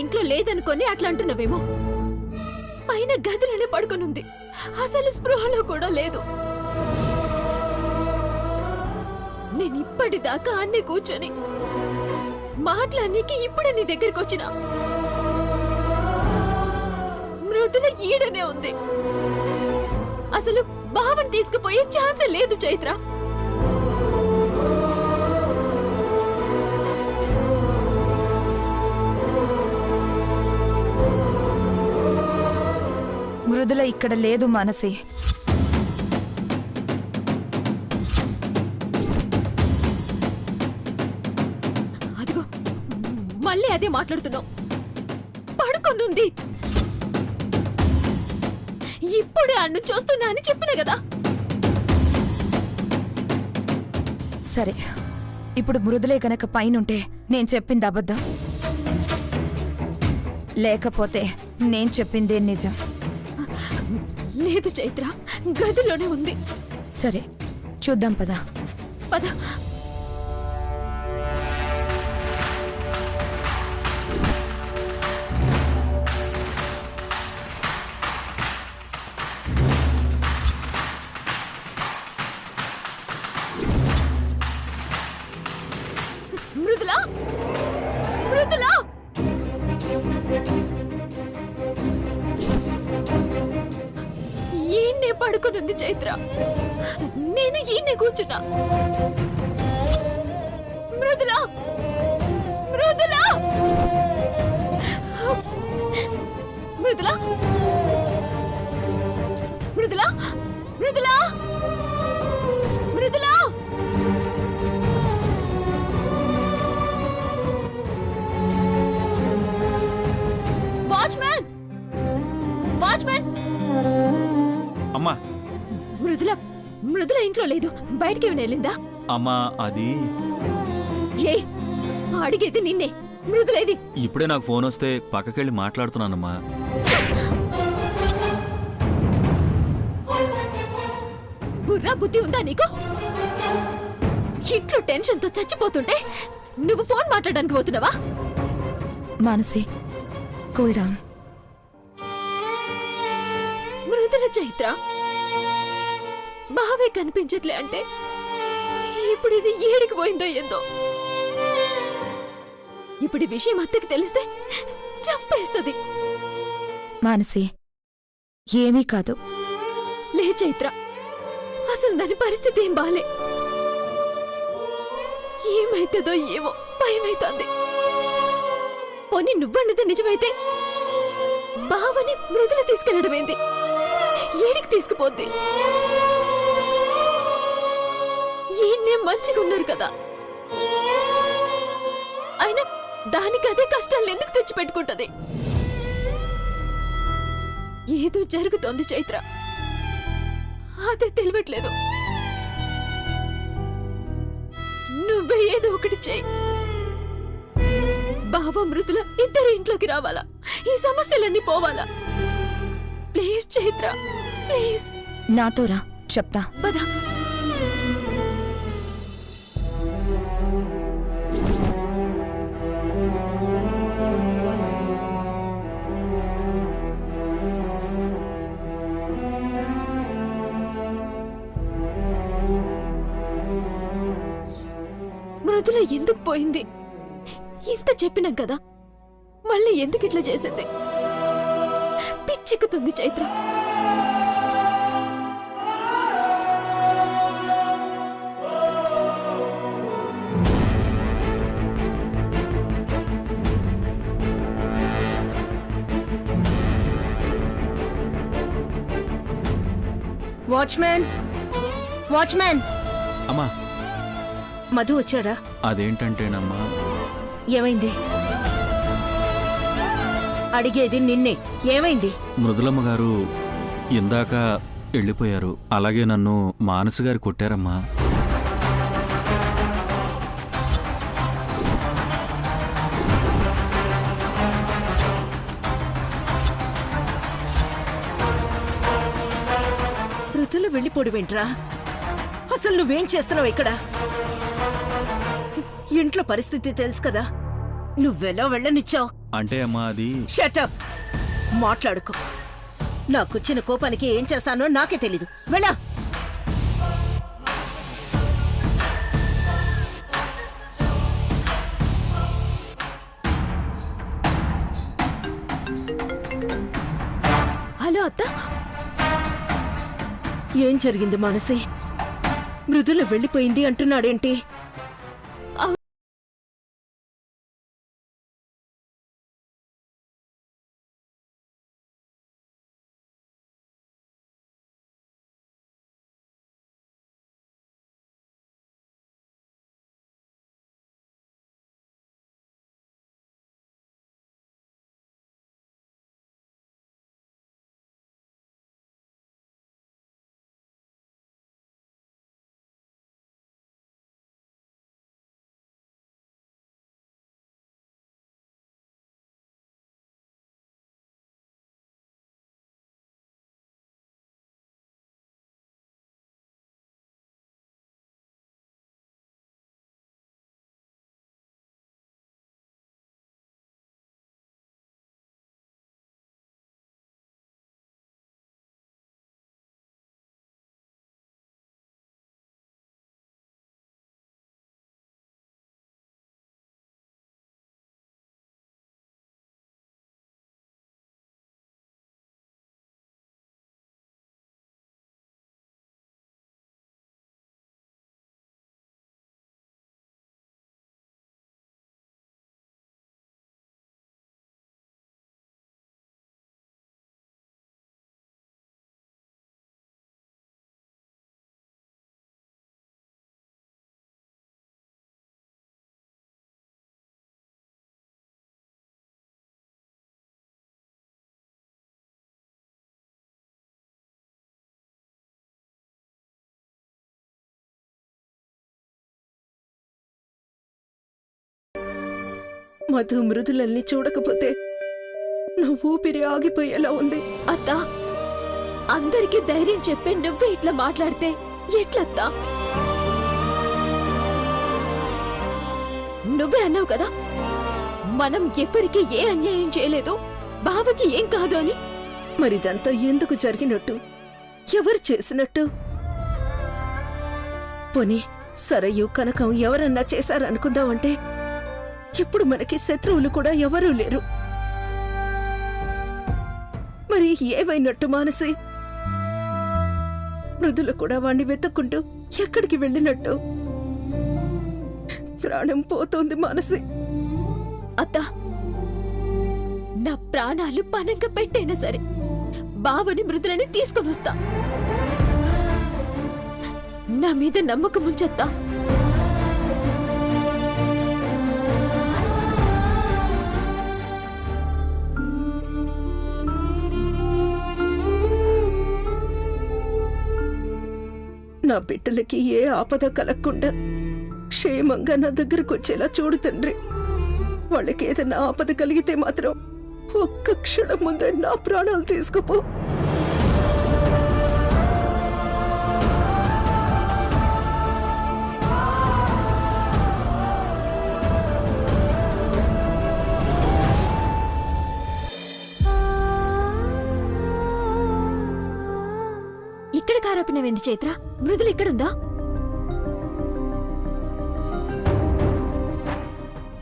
ఇంట్లో లేదనుకొని అట్లా అంటున్నావేమో. పైన గదిలోనే పడుకొనుంది, అసలు స్పృహలో కూడా లేదు. నేను ఇప్పటిదాకా అన్నీ కూర్చొని మాట్లాడనీకి ఇప్పుడే నీ దగ్గరికి వచ్చిన. మృదుల ఈడనే ఉంది. అసలు బావని తీసుకుపోయే ఛాన్స్ లేదు చైత్ర. మృదుల ఇక్కడ లేదు మానసి. అదిగో మళ్ళీ అదే మాట్లాడుతున్నావు. పడుకొనుంది. ఇప్పుడే అన్ను చూస్తున్నా అని చెప్పిన కదా. సరే, ఇప్పుడు మృదులే గనక పైనుంటే నేను చెప్పింది అబద్ధం, లేకపోతే నేను చెప్పిందే నిజం. లేదు చైత్ర, గదిలోనే ఉంది. సరే చూద్దాం పద. పద. మృదులా, మృదులా, ఈయన్నే పడుకునుంది చైత్ర. నేను ఈయన్నే కూర్చున్నా. మృదులా, మృదులా, మృదులా, మృదులా, మృదులా, మృదులా. Watchman, watchman. అమ్మా, మృదుల మృదుల ఇంట్లో లేదు, బయటికి వెళ్ళిందా? అమ్మా అది ఏ అడిగేది నిన్నే. మృదులేది? ఇప్పుడే నాకు ఫోన్ వస్తే పక్కకెళ్ళి మాట్లాడుతున్నానమ్మా. బుర్రా బుద్ధి ఉందా నీకు? ఇంట్లో టెన్షన్ తో చచ్చిపోతుంటే నువ్వు ఫోన్ మాట్లాడడానికి పోతున్నావా? Manasi, cool down. మృదుల చైత్ర, బావే కనిపించట్లే అంటే ఇప్పుడు ఇది ఏడికి పోయిందో ఏందో. ఇప్పుడు ఈ విషయం అత్తకి తెలిస్తే చంపేస్తుంది. మానసి, ఏమీ కాదు. లే చైత్ర, అసలు దాని పరిస్థితి ఏం బాలే. ఏమైతుందో ఏమో భయమైతుంది. పోనీ నువ్వన్నది నిజమైతే బావని మృదుల తీసుకెళ్లడమేంది? ఏడికి తీసుకుపోద్ది? ఈయన్నే మంచిగా ఉన్నారు కదా, అయినా దానికి అదే కష్టాలు ఎందుకు తెచ్చిపెట్టుకుంటది? ఏదో జరుగుతోంది చైత్ర, అదే తెలియట్లేదు. నువ్వే ఏదో ఒకటి చేయి. బావ మృదుల ఇద్దరు ఇంట్లోకి రావాలా, ఈ సమస్యలన్నీ పోవాలా. Please Chaitra, please. నాతో రా, చెప్తా. పద. మృదుల ఎందుకు పోయింది? ఇంత చెప్పినాం కదా, మళ్ళీ ఎందుకు ఇట్లా చేసింది? పిచ్చెక్కుతుంది చైత్ర. Watchman, watchman. అమ్మా, మధు వచ్చాడా? అదేంటంటేనమ్మా, ఏమైంది? అడిగేది నిన్నే. ఏమైంది? మృదులమ్మ గారు ఇందాక వెళ్ళిపోయారు. అలాగే నన్ను మానసు గారు కొట్టారమ్మా. మృదుల వెళ్ళిపోడువేంట్రా? అసలు నువ్వేం చేస్తున్నావు ఇక్కడ? ఇంట్లో పరిస్థితి తెలుసు కదా, నువ్వెలా వెళ్ళనిచ్చావు? అంటే అమ్మా అది షటప్! మాట్లాడుకో. నాకొచ్చిన కోపానికి ఏం చేస్తానో నాకే తెలీదు. వెళ్ళా. హలో అత్త, ఏం జరిగింది మానసి? మృదుల వెళ్ళిపోయింది అంటున్నాడేంటి? మధు మృదులల్ని చూడకపోతే నా ఊపిరి ఆగిపోయేలా ఉంది. అత్త, అందరికీ ధైర్యం చెప్పి నువ్వే ఇట్లా మాట్లాడితే ఎట్లత్తా? నువ్వే అన్నావు కదా, మనం ఎవ్వరికి ఏ అన్యాయం చేయలేదు, బావకి ఏం కాదు అని. మరిదంతా ఎందుకు జరిగినట్టు? ఎవరు చేసినట్టు? పోనీ సరయు కనకం ఎవరన్నా చేశారనుకుందామంటే ఇప్పుడు మనకి శత్రువులు కూడా ఎవరూ లేరు. మరి ఏమైనట్టు మానసి? మృదులు కూడా వాణ్ణి వెతుక్కుంటూ ఎక్కడికి వెళ్ళినట్టు? ప్రాణం పోతోంది మానసి. అత్త, నా ప్రాణాలు పనంగా పెట్టైనా సరే బావని మృదులని తీసుకొని వస్తా. నా మీద నమ్మకం ఉంచత్తా. నా బిడ్డలకి ఏ ఆపద కలగకుండా క్షేమంగా నా దగ్గరకు వచ్చేలా చూడు తండ్రి. వాళ్ళకి ఏదైనా ఆపద కలిగితే మాత్రం ఒక్క క్షణం ముందే నా ప్రాణాలు తీసుకుపో. ఇక్కడ కారాపినవేంది చైత్ర? మృదులు ఇక్కడుందా?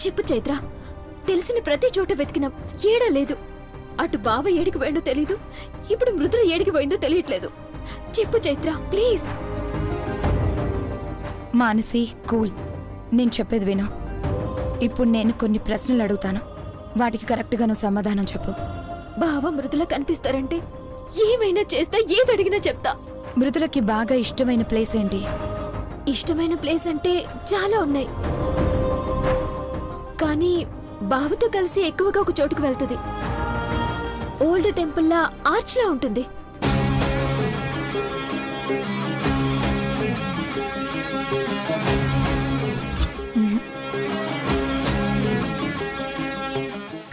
చెప్పు చైత్ర, తెలిసిన ప్రతి చోట వెతికినాం, ఏడా లేదు. అటు బావ ఏడికి పోయిందో తెలీదు, ఇప్పుడు మృదుల ఏడికి పోయిందో తెలియట్లేదు. చెప్పు చైత్ర, ప్లీజ్. మానసి, కూల్. నేను చెప్పేది విను. ఇప్పుడు నేను కొన్ని ప్రశ్నలు అడుగుతాను, వాటికి కరెక్ట్గా నువ్వు సమాధానం చెప్పు. బావ మృదుల కనిపిస్తారంటే ఏమైనా చేస్తా, ఏదడిగినా చెప్తా. మృదులకి బాగా ఇష్టమైన ప్లేస్ ఏంటి? ఇష్టమైన ప్లేస్ అంటే చాలా ఉన్నాయి, కానీ బావతో కలిసి ఎక్కువగా ఒక చోటుకు వెళ్తుంది. ఓల్డ్ టెంపుల్లా ఆర్చ్లా ఉంటుంది.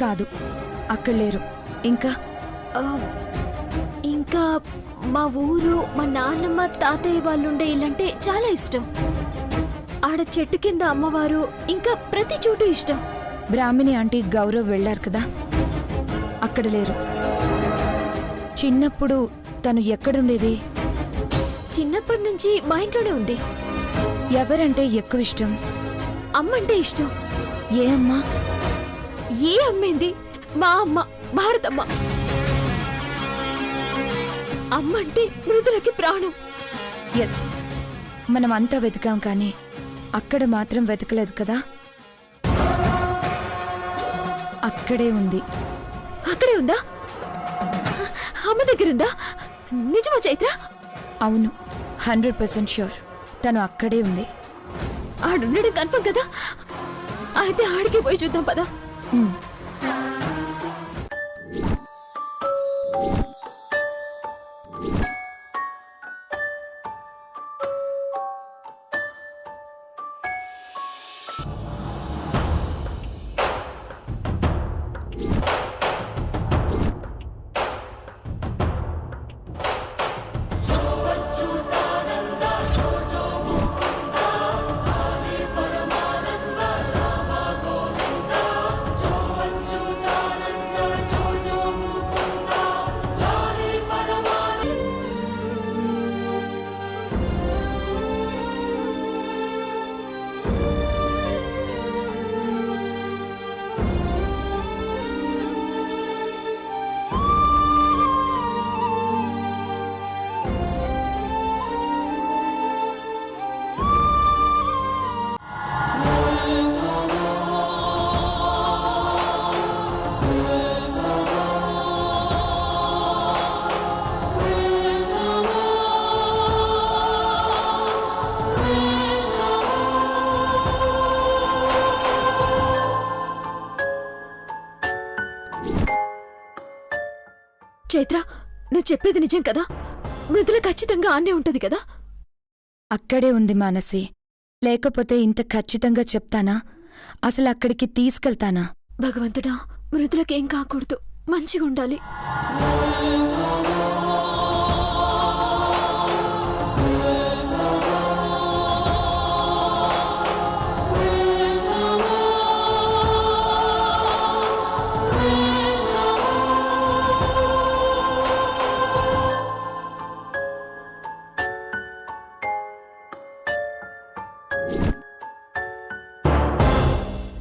కాదు, అక్కడ లేరు. ఇంకా ఇంకా మా ఊరు, మా నాన్నమ్మ తాతయ్య వాళ్ళుండే ఇల్లంటే చాలా ఇష్టం. ఆడ చెట్టు కింద అమ్మవారు, ఇంకా ప్రతి చోటు ఇష్టం. బ్రాహ్మిణి ఆంటీ గౌరవ్ వెళ్ళారు కదా, అక్కడ లేరు. చిన్నప్పుడు తను ఎక్కడుండేది? చిన్నప్పటి నుంచి మా ఇంట్లోనే ఉంది. ఎవరంటే ఎక్కువ ఇష్టం? అమ్మంటే ఇష్టం. ఏ అమ్మా? ఏ అమ్మేంది? మా అమ్మ, భారతమ్మ. అమ్మంటే మృదులకి ప్రాణం. ఎస్, మనం అంతా వెతికాం కానీ అక్కడ మాత్రం వెతకలేదు కదా. అక్కడే ఉంది. అక్కడే ఉందా? అమ్మ దగ్గరుందా? నిజమా చైత్ర? అవును, 100% ష్యూర్. తను అక్కడే ఉంది. ఆడుండడం కన్ఫర్మ్ కదా? అయితే ఆడికి పోయి చూద్దాం పదా. ఉమ్. చైత్ర, నువ్వు చెప్పేది నిజం కదా? మృదుల ఖచ్చితంగా ఆన్నే ఉంటది కదా? అక్కడే ఉంది మానసి. లేకపోతే ఇంత ఖచ్చితంగా చెప్తానా? అసలు అక్కడికి తీసుకెళ్తానా? భగవంతుడా, మృదులకేం కాకూడదు, మంచిగా ఉండాలి.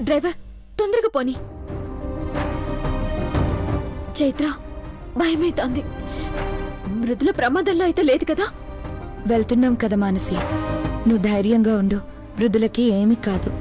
డ్రైవర్, తొందరగా పోని. చైత్ర, భయమైతాంది. మృదుల ప్రమాదంలో అయితే లేదు కదా? వెళ్తున్నాం కదా మానసి, నువ్వు ధైర్యంగా ఉండు. మృదులకి ఏమీ కాదు.